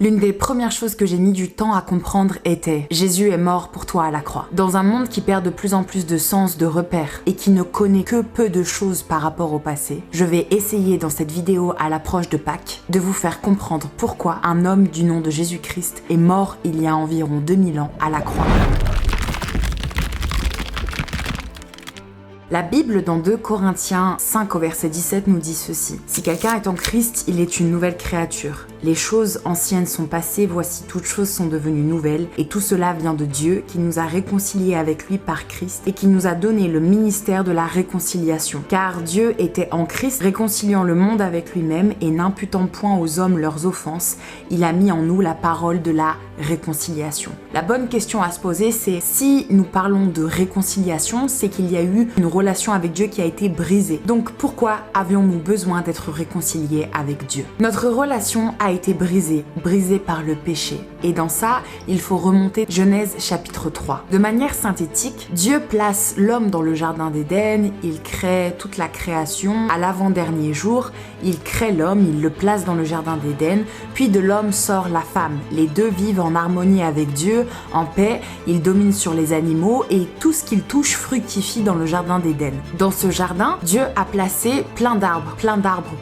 L'une des premières choses que j'ai mis du temps à comprendre était « Jésus est mort pour toi à la croix ». Dans un monde qui perd de plus en plus de sens, de repères, et qui ne connaît que peu de choses par rapport au passé, je vais essayer dans cette vidéo à l'approche de Pâques de vous faire comprendre pourquoi un homme du nom de Jésus-Christ est mort il y a environ 2000 ans à la croix. La Bible dans 2 Corinthiens 5 au verset 17 nous dit ceci. Si quelqu'un est en Christ, il est une nouvelle créature. Les choses anciennes sont passées, voici toutes choses sont devenues nouvelles, et tout cela vient de Dieu qui nous a réconciliés avec lui par Christ et qui nous a donné le ministère de la réconciliation. Car Dieu était en Christ, réconciliant le monde avec lui-même et n'imputant point aux hommes leurs offenses, il a mis en nous la parole de la réconciliation. La bonne question à se poser, c'est si nous parlons de réconciliation, c'est qu'il y a eu une relation avec Dieu qui a été brisée. Donc pourquoi avions-nous besoin d'être réconciliés avec Dieu? Notre relation a été brisée par le péché. Et dans ça, il faut remonter Genèse chapitre 3. De manière synthétique, Dieu place l'homme dans le jardin d'Éden, il crée toute la création. À l'avant-dernier jour, il crée l'homme, il le place dans le jardin d'Éden, puis de l'homme sort la femme. Les deux vivent en harmonie avec Dieu, en paix, ils dominent sur les animaux et tout ce qu'ils touchent fructifie dans le jardin d'Éden. Dans ce jardin, Dieu a placé plein d'arbres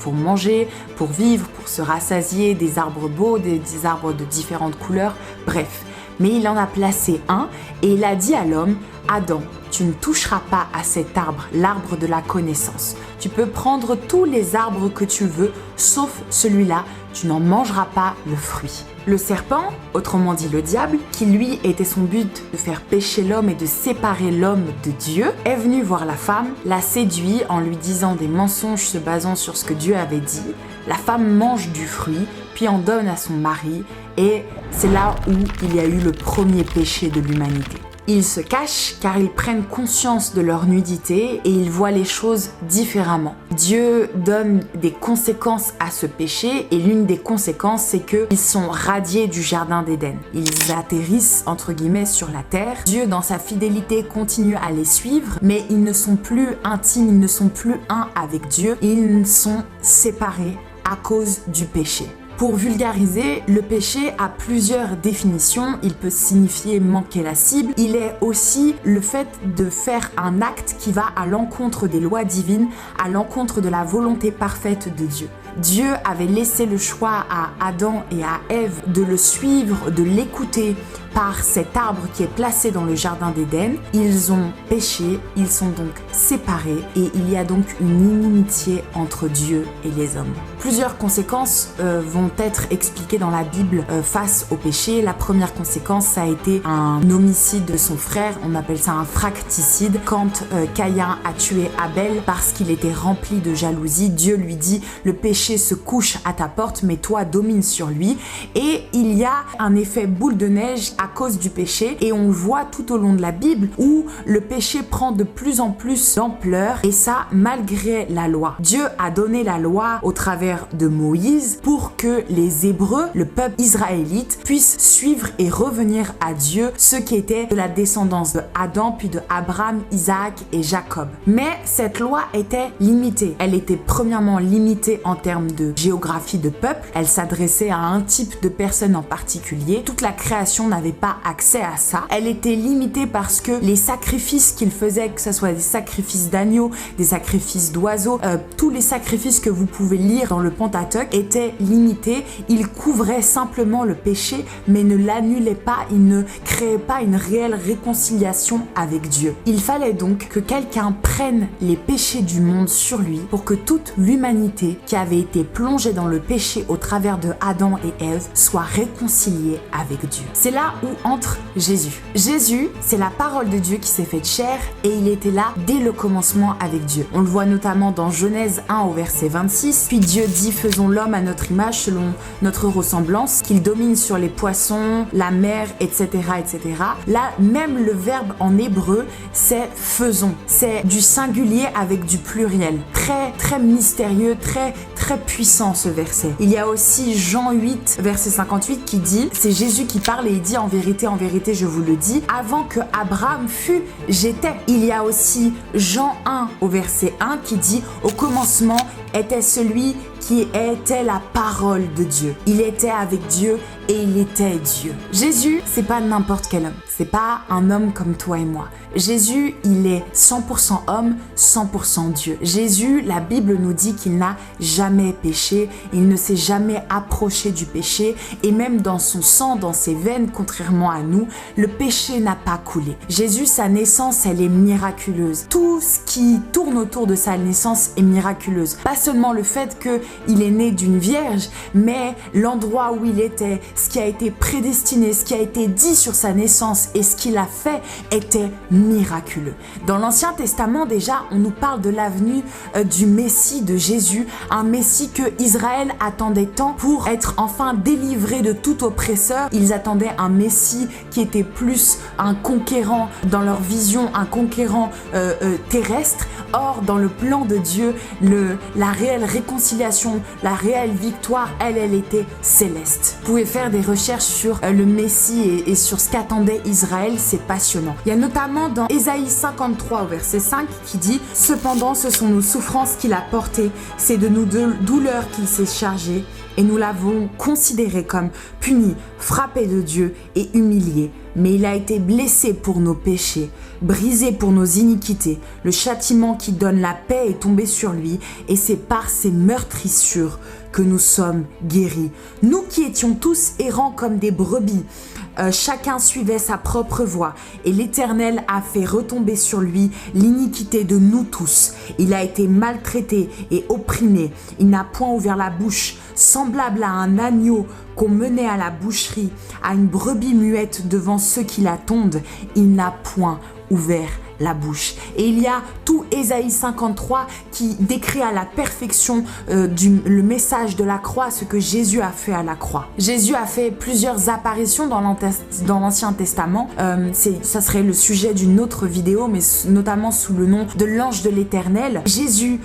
pour manger, pour vivre, pour se rassasier, des arbres beaux, des arbres de différentes couleurs, bref. Mais il en a placé un et il a dit à l'homme, Adam, tu ne toucheras pas à cet arbre, l'arbre de la connaissance. Tu peux prendre tous les arbres que tu veux, sauf celui-là, tu n'en mangeras pas le fruit. Le serpent, autrement dit le diable, qui lui était son but de faire pécher l'homme et de séparer l'homme de Dieu, est venu voir la femme, l'a séduit en lui disant des mensonges se basant sur ce que Dieu avait dit. La femme mange du fruit, puis en donne à son mari, et c'est là où il y a eu le premier péché de l'humanité. Ils se cachent car ils prennent conscience de leur nudité et ils voient les choses différemment. Dieu donne des conséquences à ce péché et l'une des conséquences c'est qu'ils sont radiés du jardin d'Éden. Ils atterrissent entre guillemets sur la terre. Dieu dans sa fidélité continue à les suivre mais ils ne sont plus intimes, ils ne sont plus un avec Dieu. Ils sont séparés à cause du péché. Pour vulgariser, le péché a plusieurs définitions. Il peut signifier manquer la cible. Il est aussi le fait de faire un acte qui va à l'encontre des lois divines, à l'encontre de la volonté parfaite de Dieu. Dieu avait laissé le choix à Adam et à Ève de le suivre, de l'écouter par cet arbre qui est placé dans le jardin d'Éden. Ils ont péché, ils sont donc séparés et il y a donc une inimitié entre Dieu et les hommes. Plusieurs conséquences vont être expliquées dans la Bible face au péché. La première conséquence, ça a été un homicide de son frère, on appelle ça un fratricide. Quand Caïn a tué Abel parce qu'il était rempli de jalousie, Dieu lui dit « Le péché se couche à ta porte, mais toi domine sur lui ». Et il y a un effet boule de neige à cause du péché et on le voit tout au long de la Bible où le péché prend de plus en plus d'ampleur et ça malgré la loi. Dieu a donné la loi au travers de Moïse pour que les Hébreux, le peuple israélite, puissent suivre et revenir à Dieu, ceux qui étaient de la descendance de Adam, puis de Abraham, Isaac et Jacob. Mais cette loi était limitée. Elle était premièrement limitée en termes de géographie de peuple. Elle s'adressait à un type de personne en particulier. Toute la création n'avait pas accès à ça. Elle était limitée parce que les sacrifices qu'ils faisaient, que ce soit des sacrifices d'agneaux, des sacrifices d'oiseaux, tous les sacrifices que vous pouvez lire dans le Pentateuque étaient limités. Ils couvraient simplement le péché, mais ne l'annulaient pas. Ils ne créaient pas une réelle réconciliation avec Dieu. Il fallait donc que quelqu'un prenne les péchés du monde sur lui pour que toute l'humanité qui avait été plongée dans le péché au travers de Adam et Ève soit réconciliée avec Dieu. C'est là où entre Jésus. Jésus, c'est la parole de Dieu qui s'est faite chair et il était là dès le commencement avec Dieu. On le voit notamment dans Genèse 1 au verset 26. Puis Dieu dit « Faisons l'homme à notre image selon notre ressemblance, qu'il domine sur les poissons, la mer, etc. etc. » Là, même le verbe en hébreu, c'est « faisons ». C'est du singulier avec du pluriel. Très, très mystérieux, très puissant ce verset. Il y a aussi Jean 8, verset 58 qui dit, c'est Jésus qui parle et il dit en vérité, je vous le dis, avant que Abraham fût, j'étais. Il y a aussi Jean 1 au verset 1 qui dit, au commencement était celui qui était la parole de Dieu. Il était avec Dieu et il était Dieu. Jésus, c'est pas n'importe quel homme. C'est pas un homme comme toi et moi. Jésus, il est 100% homme, 100% Dieu. Jésus, la Bible nous dit qu'il n'a jamais péché, il ne s'est jamais approché du péché et même dans son sang, dans ses veines, contrairement à nous, le péché n'a pas coulé. Jésus, sa naissance, elle est miraculeuse. Tout ce qui tourne autour de sa naissance est miraculeuse. Pas seulement le fait qu'il est né d'une vierge, mais l'endroit où il était, ce qui a été prédestiné, ce qui a été dit sur sa naissance et ce qu'il a fait était miraculeux. Dans l'Ancien Testament, déjà, on nous parle de l'avenue du Messie de Jésus, un Messie que Israël attendait tant pour être enfin délivré de tout oppresseur. Ils attendaient un Messie qui était plus un conquérant dans leur vision, un conquérant terrestre. Or, dans le plan de Dieu, la réelle réconciliation, la réelle victoire, elle était céleste. Vous pouvez faire des recherches sur le Messie et sur ce qu'attendait Israël, c'est passionnant. Il y a notamment dans Ésaïe 53 au verset 5 qui dit « Cependant, ce sont nos souffrances qu'il a portées, c'est de nos douleurs qu'il s'est chargé, et nous l'avons considéré comme puni, frappé de Dieu et humilié. Mais il a été blessé pour nos péchés, brisé pour nos iniquités. Le châtiment qui donne la paix est tombé sur lui, et c'est par ses meurtrissures que nous sommes guéris. Nous qui étions tous errants comme des brebis, chacun suivait sa propre voie, et l'Éternel a fait retomber sur lui l'iniquité de nous tous. Il a été maltraité et opprimé. Il n'a point ouvert la bouche, semblable à un agneau qu'on menait à la boucherie, à une brebis muette devant ceux qui la tondent. Il n'a point ouvert la bouche. Et il y a tout Ésaïe 53 qui décrit à la perfection le message de la croix, ce que Jésus a fait à la croix. Jésus a fait plusieurs apparitions dans l'Ancien Testament. Ça serait le sujet d'une autre vidéo, mais notamment sous le nom de l'ange de l'Éternel. Jésus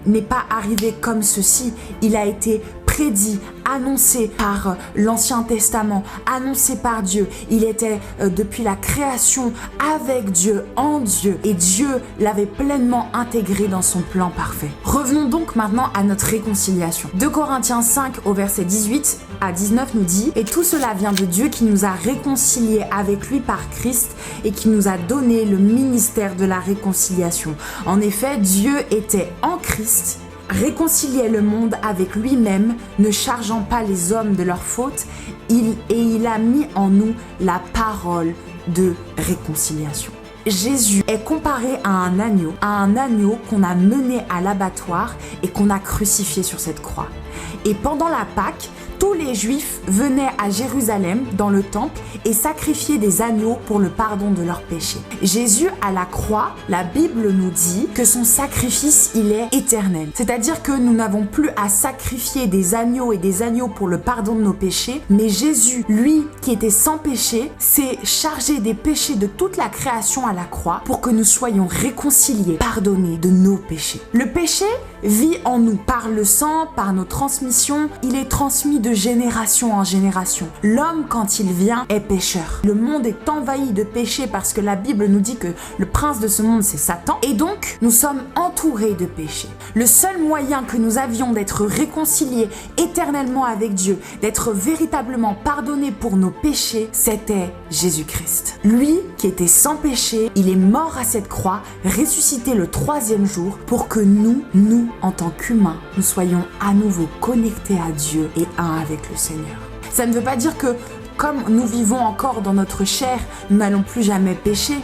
n'est pas arrivé comme ceci. Il a été prédit, annoncé par l'Ancien Testament, annoncé par Dieu. Il était depuis la création avec Dieu, en Dieu, et Dieu l'avait pleinement intégré dans son plan parfait. Revenons donc maintenant à notre réconciliation. 2 Corinthiens 5 au verset 18 à 19 nous dit « Et tout cela vient de Dieu qui nous a réconciliés avec lui par Christ et qui nous a donné le ministère de la réconciliation. En effet, Dieu était en Christ, réconciliait le monde avec lui-même, ne chargeant pas les hommes de leurs fautes, et il a mis en nous la parole de réconciliation. » Jésus est comparé à un agneau qu'on a mené à l'abattoir et qu'on a crucifié sur cette croix. Et pendant la Pâque, tous les Juifs venaient à Jérusalem, dans le temple, et sacrifiaient des agneaux pour le pardon de leurs péchés. Jésus, à la croix, la Bible nous dit que son sacrifice, il est éternel. C'est-à-dire que nous n'avons plus à sacrifier des agneaux et des agneaux pour le pardon de nos péchés, mais Jésus, lui, qui était sans péché, s'est chargé des péchés de toute la création à la croix pour que nous soyons réconciliés, pardonnés de nos péchés. Le péché vit en nous par le sang, par nos transmissions. Il est transmis de génération en génération. L'homme, quand il vient, est pécheur. Le monde est envahi de péché parce que la Bible nous dit que le prince de ce monde, c'est Satan. Et donc, nous sommes entourés de péché. Le seul moyen que nous avions d'être réconciliés éternellement avec Dieu, d'être véritablement pardonnés pour nos péchés, c'était Jésus-Christ. Lui, qui était sans péché, il est mort à cette croix, ressuscité le 3e jour pour que nous, en tant qu'humains, nous soyons à nouveau connectés à Dieu et un avec le Seigneur. Ça ne veut pas dire que, comme nous vivons encore dans notre chair, nous n'allons plus jamais pécher,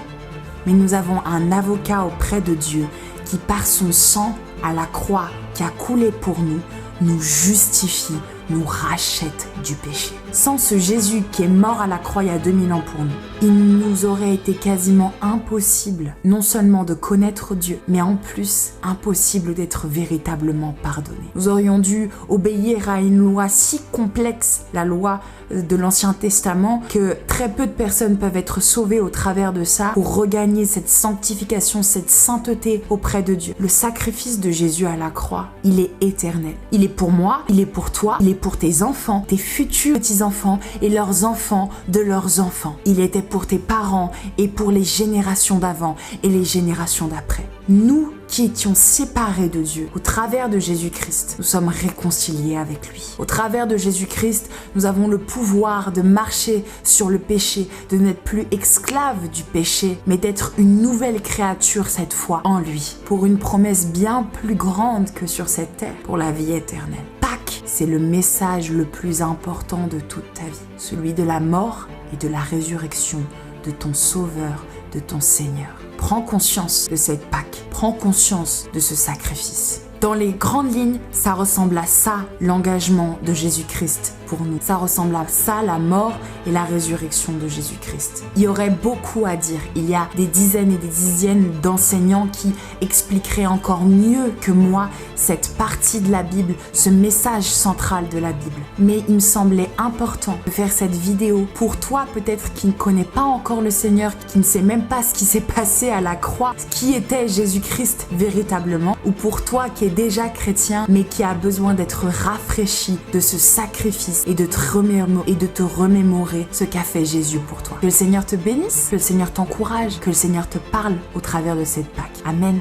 mais nous avons un avocat auprès de Dieu qui, par son sang à la croix qui a coulé pour nous, nous justifie, nous rachète du péché. Sans ce Jésus qui est mort à la croix il y a 2000 ans pour nous, il nous aurait été quasiment impossible non seulement de connaître Dieu, mais en plus impossible d'être véritablement pardonné. Nous aurions dû obéir à une loi si complexe, la loi de l'Ancien Testament, que très peu de personnes peuvent être sauvées au travers de ça pour regagner cette sanctification, cette sainteté auprès de Dieu. Le sacrifice de Jésus à la croix, il est éternel. Il est pour moi, il est pour toi, il est est pour tes enfants, tes futurs petits-enfants et leurs enfants de leurs enfants. Il était pour tes parents et pour les générations d'avant et les générations d'après. Nous qui étions séparés de Dieu, au travers de Jésus-Christ, nous sommes réconciliés avec lui. Au travers de Jésus-Christ, nous avons le pouvoir de marcher sur le péché, de n'être plus esclaves du péché, mais d'être une nouvelle créature cette fois en lui, pour une promesse bien plus grande que sur cette terre, pour la vie éternelle. Pâques, c'est le message le plus important de toute ta vie, celui de la mort et de la résurrection de ton Sauveur, de ton Seigneur. Prends conscience de cette Pâque, prends conscience de ce sacrifice. Dans les grandes lignes, ça ressemble à ça, l'engagement de Jésus-Christ pour nous. Ça ressemble à ça, la mort et la résurrection de Jésus-Christ. Il y aurait beaucoup à dire. Il y a des dizaines et des dizaines d'enseignants qui expliqueraient encore mieux que moi cette partie de la Bible, ce message central de la Bible. Mais il me semblait important de faire cette vidéo pour toi peut-être qui ne connais pas encore le Seigneur, qui ne sait même pas ce qui s'est passé à la croix, qui était Jésus-Christ véritablement, ou pour toi qui est déjà chrétien mais qui a besoin d'être rafraîchi de ce sacrifice et de te remémorer ce qu'a fait Jésus pour toi. Que le Seigneur te bénisse, que le Seigneur t'encourage, que le Seigneur te parle au travers de cette Pâque. Amen.